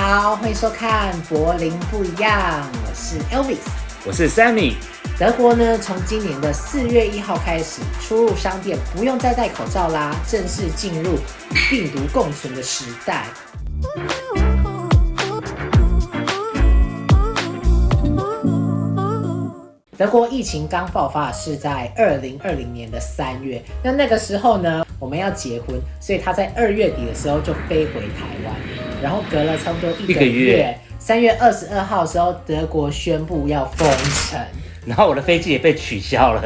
好，欢迎收看柏林不一样，我是 Elvis， 我是 Sammy。德国呢，从今年的4月1号开始，出入商店不用再戴口罩啦，正式进入与病毒共存的时代。德国疫情刚爆发是在2020年的3月，那个时候呢，我们要结婚，所以他在2月底的时候就飞回台湾，然后隔了差不多一个月，3月22号的时候，德国宣布要封城，然后我的飞机也被取消了，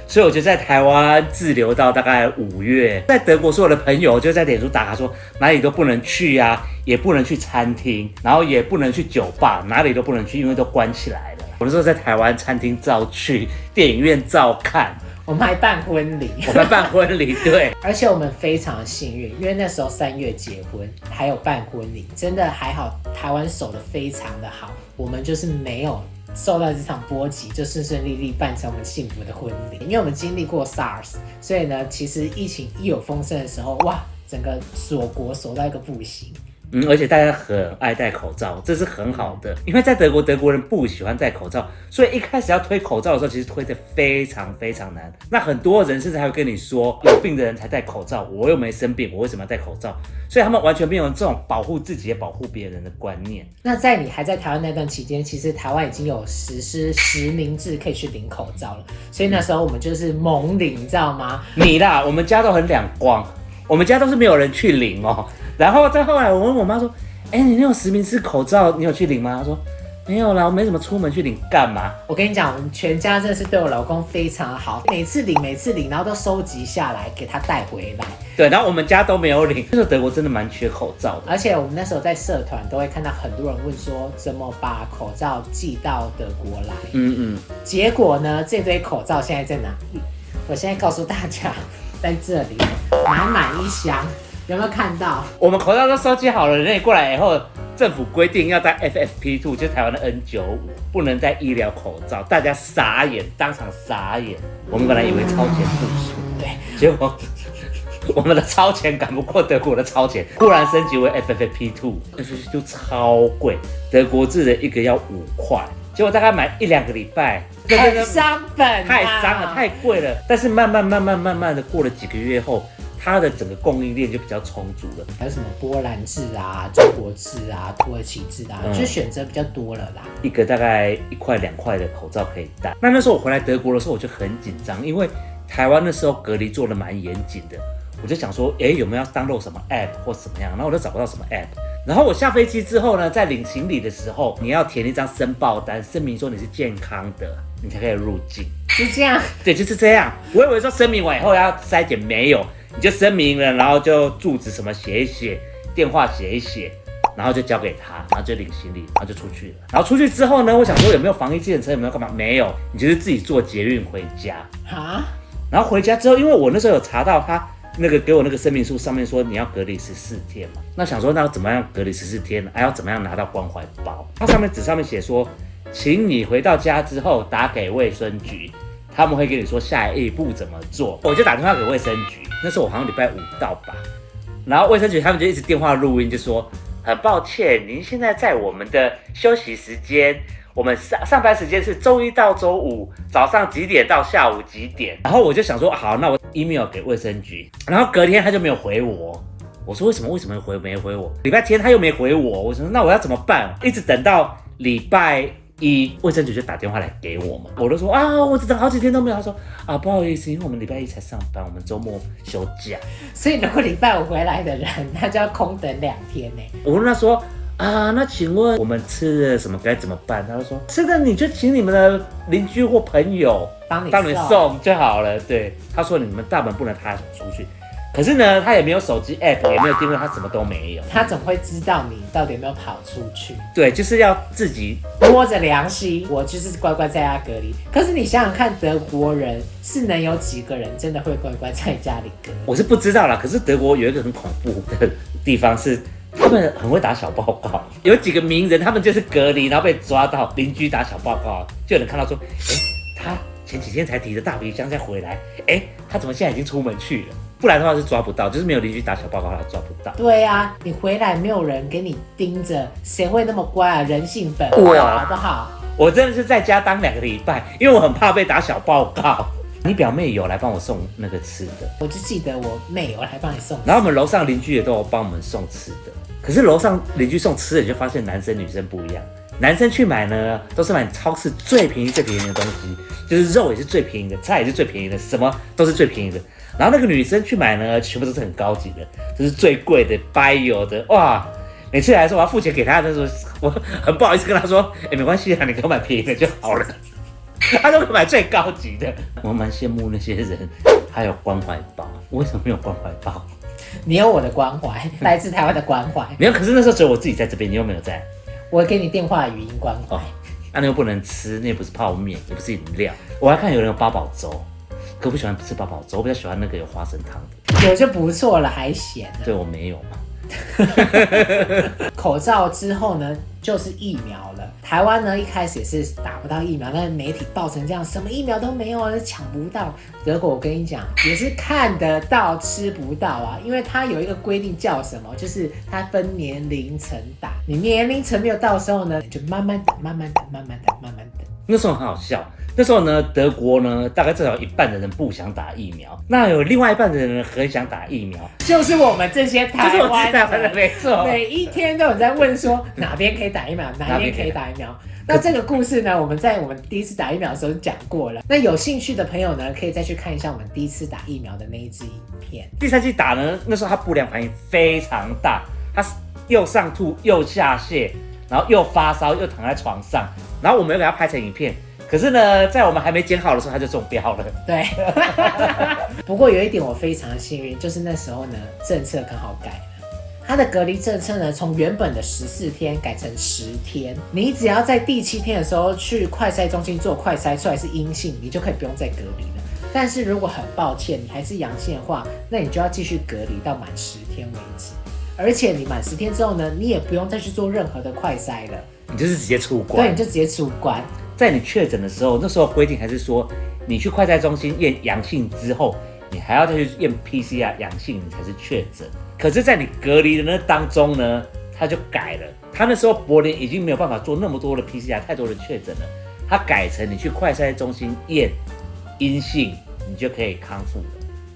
所以我就在台湾滞留到大概5月。在德国所有的朋友就在脸书打卡说，哪里都不能去啊，也不能去餐厅，然后也不能去酒吧，哪里都不能去，因为都关起来了。我那时候在台湾餐厅照去，电影院照看，我们还办婚礼，对，而且我们非常的幸运，因为那时候3月结婚，还有办婚礼，真的还好，台湾守得非常的好，我们就是没有受到这场波及，就顺顺利利办成我们幸福的婚礼。因为我们经历过 SARS， 所以呢，其实疫情一有风声的时候，哇，整个锁国锁到一个不行。而且大家很爱戴口罩，这是很好的。因为在德国，德国人不喜欢戴口罩，所以一开始要推口罩的时候，其实推得非常非常难。那很多人甚至还会跟你说，有病的人才戴口罩，我又没生病，我为什么要戴口罩？所以他们完全没有这种保护自己也保护别人的观念。那在你还在台湾那段期间，其实台湾已经有实施实名制可以去领口罩了，所以那时候我们就是猛领，你知道吗？你啦，我们家都很两光，我们家都是没有人去领哦。然后再后来，我问我妈说：“你那种实名制口罩，你有去领吗？”她说：“没有啦，我没怎么出门去领，干嘛？”我跟你讲，我们全家真的是对我老公非常好，每次领，然后都收集下来给他带回来。对，然后我们家都没有领。那时候德国真的蛮缺口罩的，而且我们那时候在社团都会看到很多人问说，怎么把口罩寄到德国来？结果呢，这堆口罩现在在哪里？我现在告诉大家，在这里，满一箱。有没有看到？我们口罩都收集好了，人也过来以后，政府规定要戴 FFP2，就是台湾的 N95，不能戴医疗口罩，大家傻眼，当场傻眼。我们本来以为超前部署，对，结果我们的超前赶不过德国的超前，忽然升级为 FFP2 超贵，德国制的一个要5块，结果大概买1-2个礼拜，很伤本啊，太伤了，太贵了。但是慢慢的过了几个月后，它的整个供应链就比较充足了。还有什么波兰制啊、中国制啊、土耳其制啊，就是选择比较多了啦。一个大概1块2块的口罩可以戴。那时候我回来德国的时候，我就很紧张，因为台湾那时候隔离做的蛮严谨的。我就想说，有没有要 download 什么 app 或怎么样？然后我就找不到什么 app。然后我下飞机之后呢，在领行李的时候，你要填一张申报单，声明说你是健康的，你才可以入境。是这样？对，就是这样。我以为说声明完以后要筛检，没有，你就声明了，然后就住址什么写一写，电话写一写，然后就交给他，然后就领行李，然后就出去了。然后出去之后呢，我想说有没有防疫计程车，有没有干嘛？没有，你就是自己坐捷运回家。然后回家之后，因为我那时候有查到他那个给我那个声明书上面说你要隔离14天嘛，那想说那要怎么样隔离14天呢？还要怎么样拿到关怀包？它纸上面写说，请你回到家之后打给卫生局，他们会跟你说下一步怎么做。我就打电话给卫生局，那时候我好像礼拜5到吧，然后卫生局他们就一直电话录音，就说很抱歉，您现在在我们的休息时间。我们上班时间是周1到周5早上几点到下午几点，然后我就想说好，那我 email 给卫生局，然后隔天他就没有回我。我说为什么没回我？礼拜天他又没回我，我说那我要怎么办？一直等到礼拜1，卫生局就打电话来给我们，我就说我等好几天都没有。他说不好意思，因为我们礼拜1才上班，我们周末休假。所以如果礼拜5回来的人，他就要空等2天呢。我问他说那请问我们吃了什么该怎么办？他就说现在你就请你们的邻居或朋友帮你送就好了。对，他说你们大门不能踏出去。可是呢，他也没有手机 app， 也没有定位，他什么都没有。他怎么会知道你到底有没有跑出去？对，就是要自己摸着良心，我就是乖乖在家隔离。可是你想想看，德国人是能有几个人真的会乖乖在家里隔离？我是不知道啦。可是德国有一个很恐怖的地方是，他们很会打小报告。有几个名人，他们就是隔离，然后被抓到邻居打小报告，就有人看到说，他前几天才提着大皮箱再回来，他怎么现在已经出门去了？不然的话是抓不到，就是没有邻居打小报告，他抓不到。对啊，你回来没有人给你盯着，谁会那么乖啊？人性本哇好不好？我真的是在家当2个礼拜，因为我很怕被打小报告。你表妹有来帮我送那个吃的，我就记得我妹有来帮你送，然后我们楼上邻居也都有帮我们送吃的。可是楼上邻居送吃的，你就发现男生女生不一样。男生去买呢，都是买超市最便宜的东西，就是肉也是最便宜的，菜也是最便宜的，什么都是最便宜的。然后那个女生去买呢，全部都是很高级的，就是最贵的、掰油的，哇！每次来的时候我要付钱给他的时候，我很不好意思跟他说，没关系啊，你给我买便宜的就好了。他都会买最高级的。我蛮羡慕那些人，还有关怀包。我为什么没有关怀包？你有我的关怀，来自台湾的关怀。没有，可是那时候只有我自己在这边，你有没有在？我给你电话语音关怀。那又不能吃，那也不是泡面，也不是饮料。我还看有人有八宝粥，可我不喜欢吃八宝粥，我比较喜欢那个有花生汤的。有就不错了，还嫌。对，我没有嘛。口罩之后呢，就是疫苗了。台湾呢一开始也是打不到疫苗，但是媒体报成这样，什么疫苗都没有啊，抢不到。德国我跟你讲，也是看得到吃不到啊，因为它有一个规定叫什么，就是它分年龄层打，你年龄层没有到的时候呢，你就慢慢等，慢慢等，慢慢等，慢慢等。那时候很好笑，那时候呢，德国呢大概至少一半的人不想打疫苗，那有另外一半的人很想打疫苗，就是我们这些台湾的，没错，每一天都有在问说哪边可以打疫苗，哪边可以打疫苗。那这个故事呢，我们在我们第一次打疫苗的时候讲过了。那有兴趣的朋友呢，可以再去看一下我们第一次打疫苗的那一支影片。第3剂打呢，那时候他不良反应非常大，他又上吐又下泻，然后又发烧又躺在床上，然后我们又给他拍成影片。可是呢，在我们还没剪好的时候，他就中标了。对，不过有一点我非常幸运，就是那时候呢，政策刚好改了。它的隔离政策呢，从原本的14天改成10天。你只要在第7天的时候去快筛中心做快筛，出来是阴性，你就可以不用再隔离了。但是如果很抱歉你还是阳性的话，那你就要继续隔离到满10天为止。而且你满10天之后呢，你也不用再去做任何的快筛了，你就是直接出关。对，你就直接出关。在你确诊的时候，那时候规定还是说，你去快筛中心验阳性之后，你还要再去验 PCR 阳性，你才是确诊。可是，在你隔离的那当中呢，他就改了。他那时候柏林已经没有办法做那么多的 PCR， 太多人确诊了，他改成你去快筛中心验阴性，你就可以康复了。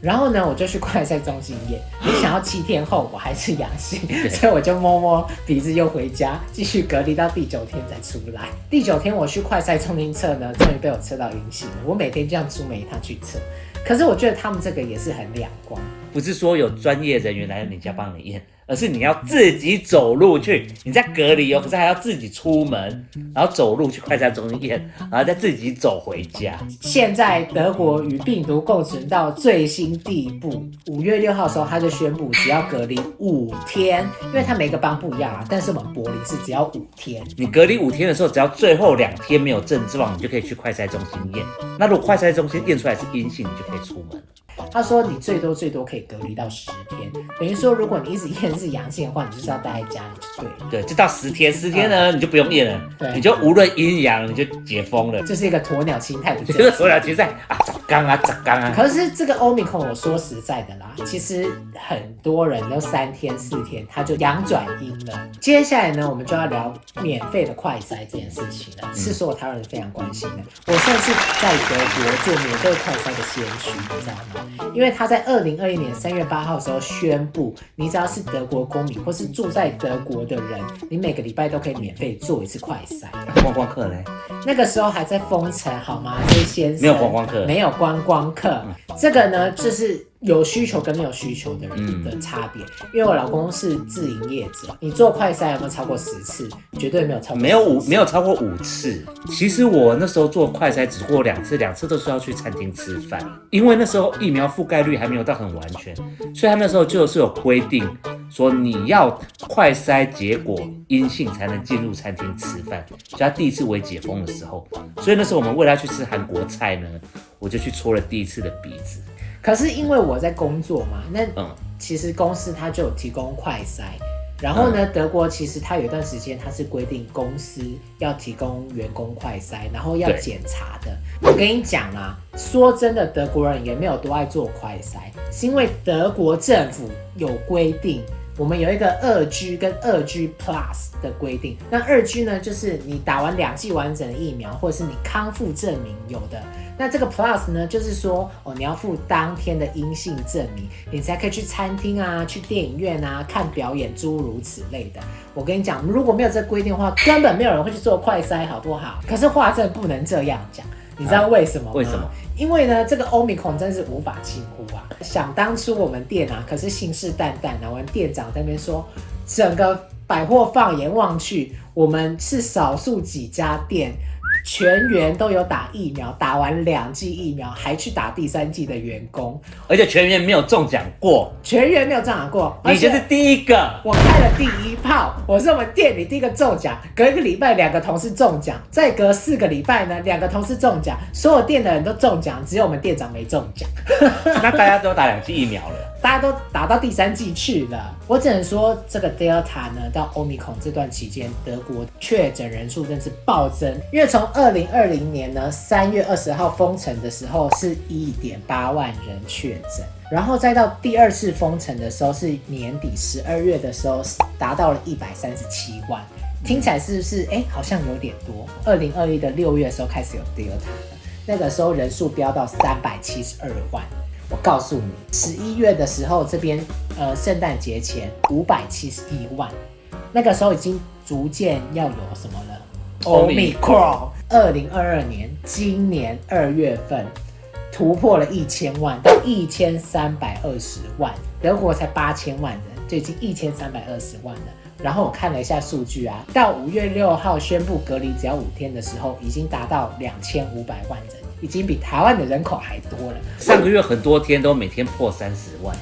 然后呢，我就去快筛中心验，没想到7天后我还是阳性，所以我就摸摸鼻子又回家，继续隔离到第9天才出来。第9天我去快筛中心测呢，终于被我测到阴性了。我每天这样出门一趟去测，可是我觉得他们这个也是很两光，不是说有专业人员来你家帮你验，而是你要自己走路去。你在隔离哦，可是还要自己出门，然后走路去快筛中心验，然后再自己走回家。现在德国与病毒共存到最新地步，5月6号的时候他就宣布只要隔离5天，因为他每个邦不一样啊，但是我们柏林是只要5天。你隔离5天的时候，只要最后2天没有症状，你就可以去快筛中心验。那如果快筛中心验出来是阴性，你就可以出门。他说你最多可以隔离到10天，等于说如果你一直验是阳性的话，你就是要待在家里就对了。对，就到10天，10天呢你就不用验了，你就无论阴阳你就解封了。这是一个鸵鸟心态的政策。这个鸵鸟心态啊，早刚啊，早刚啊。可是这个 Omicron 我说实在的啦，其实很多人都3天4天他就阳转阴了。接下来呢，我们就要聊免费的快筛这件事情了，是所有台湾人非常关心的。我算是在德国做免费快筛的先驱，你知道吗？因为他在2021年3月8号的时候宣布，你只要是德国公民或是住在德国的人，你每个礼拜都可以免费做一次快筛。观光客嘞？那个时候还在封城，好吗？这些先生没有观光客，没有观光客。这个呢，就是有需求跟没有需求的人的差别。因为我老公是自营业者，你做快筛有没有超过10次？绝对没有超过10次，没有超过5次。其实我那时候做快筛只过2次，2次都是要去餐厅吃饭，因为那时候疫苗覆盖率还没有到很完全，所以他那时候就是有规定说你要快筛结果阴性才能进入餐厅吃饭，就他第1次微解封的时候，所以那时候我们为了要去吃韩国菜呢，我就去戳了第1次的鼻子。可是因为我在工作嘛，那其实公司它就有提供快筛，然后呢，德国其实它有一段时间它是规定公司要提供员工快筛，然后要检查的。我跟你讲啊，说真的，德国人也没有多爱做快筛，是因为德国政府有规定。我们有一个2G 跟2G Plus 的规定，那2G 呢，就是你打完2剂完整的疫苗，或者是你康复证明有的。那这个 Plus 呢，就是说你要附当天的阴性证明，你才可以去餐厅啊、去电影院啊、看表演，诸如此类的。我跟你讲，如果没有这个规定的话，根本没有人会去做快筛，好不好？可是话真的不能这样讲。你知道为什么吗？为什么？因为呢，这个 Omicron 真是无法轻忽啊！想当初我们店啊，可是信誓旦旦，然后我们店长在那边说，整个百货放眼望去，我们是少数几家店全员都有打疫苗，打完2剂疫苗还去打第3剂的员工，而且全员没有中奖过，全员没有中奖过，你就是第一个。我开了第1炮，我是我们店里第一个中奖，隔1个礼拜2个同事中奖，再隔4个礼拜呢2个同事中奖，所有店的人都中奖，只有我们店长没中奖。那大家都打2剂疫苗了。大家都打到第3剂去了，我只能说这个 Delta 呢，到 Omicron 这段期间，德国确诊人数真是暴增，因为从2020年呢3月20号封城的时候是1.8万人确诊，然后再到第2次封城的时候是年底12月的时候达到了137万，听起来是不是好像有点多？2021的6月的时候开始有 Delta 的，那个时候人数飙到372万。我告诉你，11月的时候，这边圣诞节前571万，那个时候已经逐渐要有什么了 ？Omicron。2022年今年2月份突破了1000万到1320万，德国才8000万人，就已经1320万了。然后我看了一下数据啊，到5月6号宣布隔离只要5天的时候，已经达到2500万人。已经比台湾的人口还多了。上个月很多天都每天破30万，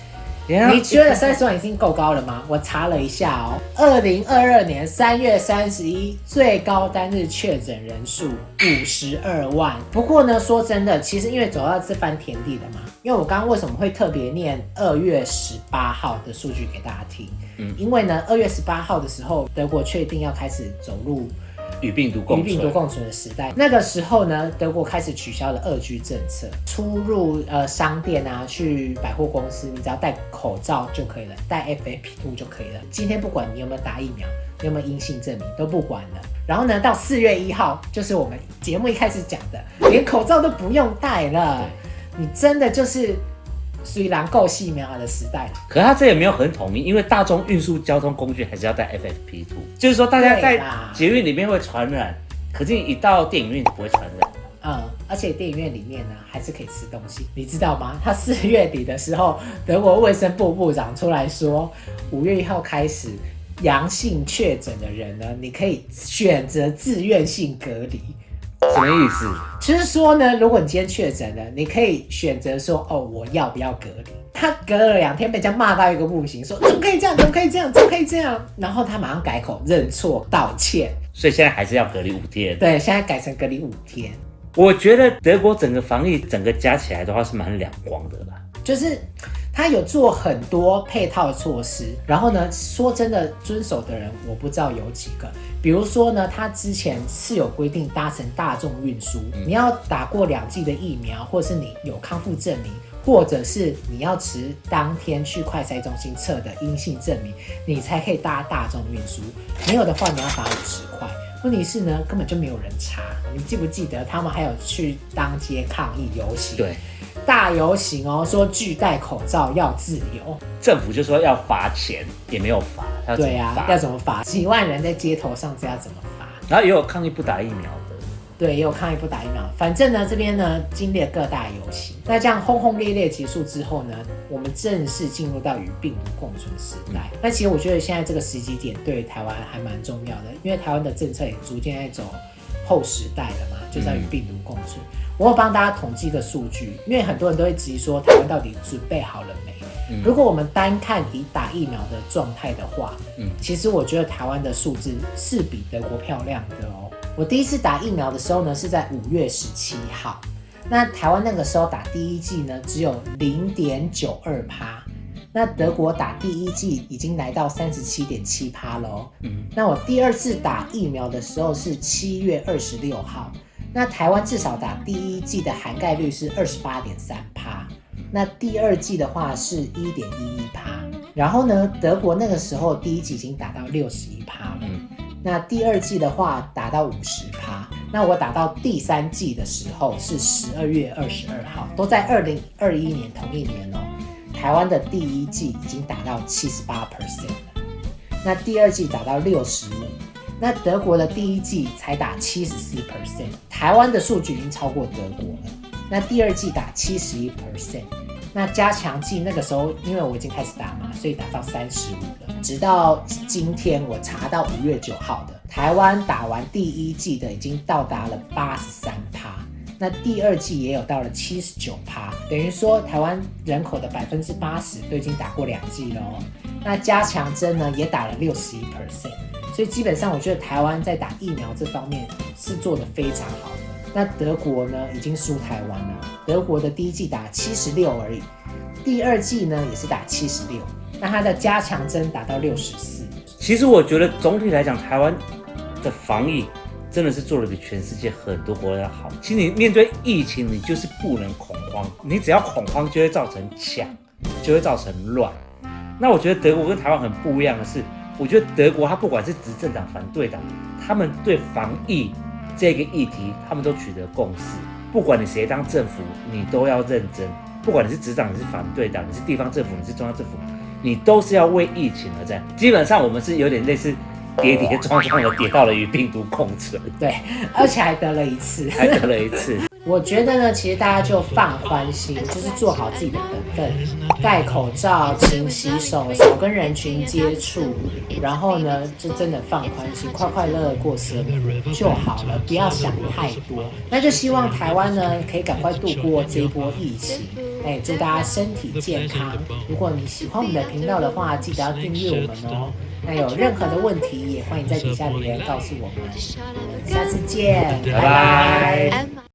你觉得30万已经够高了吗？我查了一下哦，2022年3月31最高单日确诊人数52万。不过呢，说真的，其实因为走到这番田地了嘛，因为我刚刚为什么会特别念2月18号的数据给大家听？因为呢，2月18号的时候，德国确定要开始走入与病毒共存的时代。那个时候呢，德国开始取消了2G 政策，出入商店啊，去百货公司，你只要戴口罩就可以了，戴 FFP2 就可以了。今天不管你有没有打疫苗，你有没有阴性证明，都不管了。然后呢，到4月1号，就是我们节目一开始讲的，连口罩都不用戴了。你真的就是虽然够细苗的时代，可是他这也没有很统一，因为大众运输交通工具还是要戴 FFP2，就是说大家在捷运里面会传染，可是一到电影院就不会传染。而且电影院里面呢还是可以吃东西，你知道吗？他4月底的时候，德国卫生部部长出来说，5月1号开始，阳性确诊的人呢，你可以选择自愿性隔离。什么意思？就是说呢，如果你今天确诊了，你可以选择说，我要不要隔离？他隔了2天，被人家骂到一个不行，说怎么可以这样，怎么可以这样，怎么可以这样？然后他马上改口认错道歉，所以现在还是要隔离5天。对，现在改成隔离5天。我觉得德国整个防疫整个加起来的话是蛮两光的啦，就是他有做很多配套措施，然后呢，说真的，遵守的人我不知道有几个。比如说呢，他之前是有规定搭乘大众运输，你要打过2剂的疫苗，或者是你有康复证明，或者是你要持当天去快筛中心测的阴性证明，你才可以搭大众运输。没有的话，你要罚50块。问题是呢，根本就没有人查。你记不记得他们还有去当街抗议游行？对，大游行哦，说拒戴口罩要自由。政府就说要罚钱，也没有罚。对啊，要怎么罚？几万人在街头上，这要怎么罚？然后也有抗议不打疫苗的。对，也有抗议不打疫苗。反正呢，这边呢经历了各大游行。那这样轰轰烈烈结束之后呢，我们正式进入到与病毒共存时代。那其实我觉得现在这个时机点对台湾还蛮重要的，因为台湾的政策也逐渐在走后时代了嘛，就是要与病毒共存。我有帮大家统计一个数据，因为很多人都会质疑说台湾到底准备好了没？如果我们单看以打疫苗的状态的话，其实我觉得台湾的数字是比德国漂亮的哦。我第一次打疫苗的时候呢，是在5月17号。那台湾那个时候打第1剂呢，只有0.92%，那德国打第一剂已经来到37.7%咯。那我第二次打疫苗的时候是7月26号，那台湾至少打第一剂的涵盖率是28.3%，那第二剂的话是1.11%。然后呢，德国那个时候第一剂已经打到61%了，那第二剂的话打到50%。那我打到第三剂的时候是12月22号，都在2021年同一年哦。台湾的第一剂已经打到78% 了，那第二剂打到65%，那德国的第一剂才打74%，台湾的数据已经超过德国了。那第二剂打71%，那加强剂那个时候因为我已经开始打嘛，所以打到35%了。直到今天我查到5月9号的，台湾打完第一剂的已经到达了83%，那第二剂也有到了79%，等于说台湾人口的80%都已经打过2剂了哦。那加强针呢也打了61%，所以基本上我觉得台湾在打疫苗这方面是做得非常好的。那德国呢已经输台湾了，德国的第一剂打76而已，第二剂呢也是打76，那它的加强针打到64。其实我觉得总体来讲，台湾的防疫真的是做得比全世界很多国家好。其实你面对疫情，你就是不能恐慌，你只要恐慌就会造成抢，就会造成乱。那我觉得德国跟台湾很不一样的是，我觉得德国它不管是执政党、反对党，他们对防疫这个议题，他们都取得共识。不管你谁当政府，你都要认真。不管你是执政党，你是反对党，你是地方政府，你是中央政府，你都是要为疫情而战。基本上我们是有点类似跌跌撞撞的跌到了与病毒共存。对，而且还得了一次。还得了一次。我觉得呢，其实大家就放宽心，就是做好自己的本分，戴口罩、勤洗手、少跟人群接触，然后呢，就真的放宽心，快快乐乐过生活就好了，不要想太多。那就希望台湾呢，可以赶快度过这一波疫情。祝大家身体健康。如果你喜欢我们的频道的话，记得要订阅我们哦。那有任何的问题，也欢迎在底下留言告诉我们。下次见，拜拜。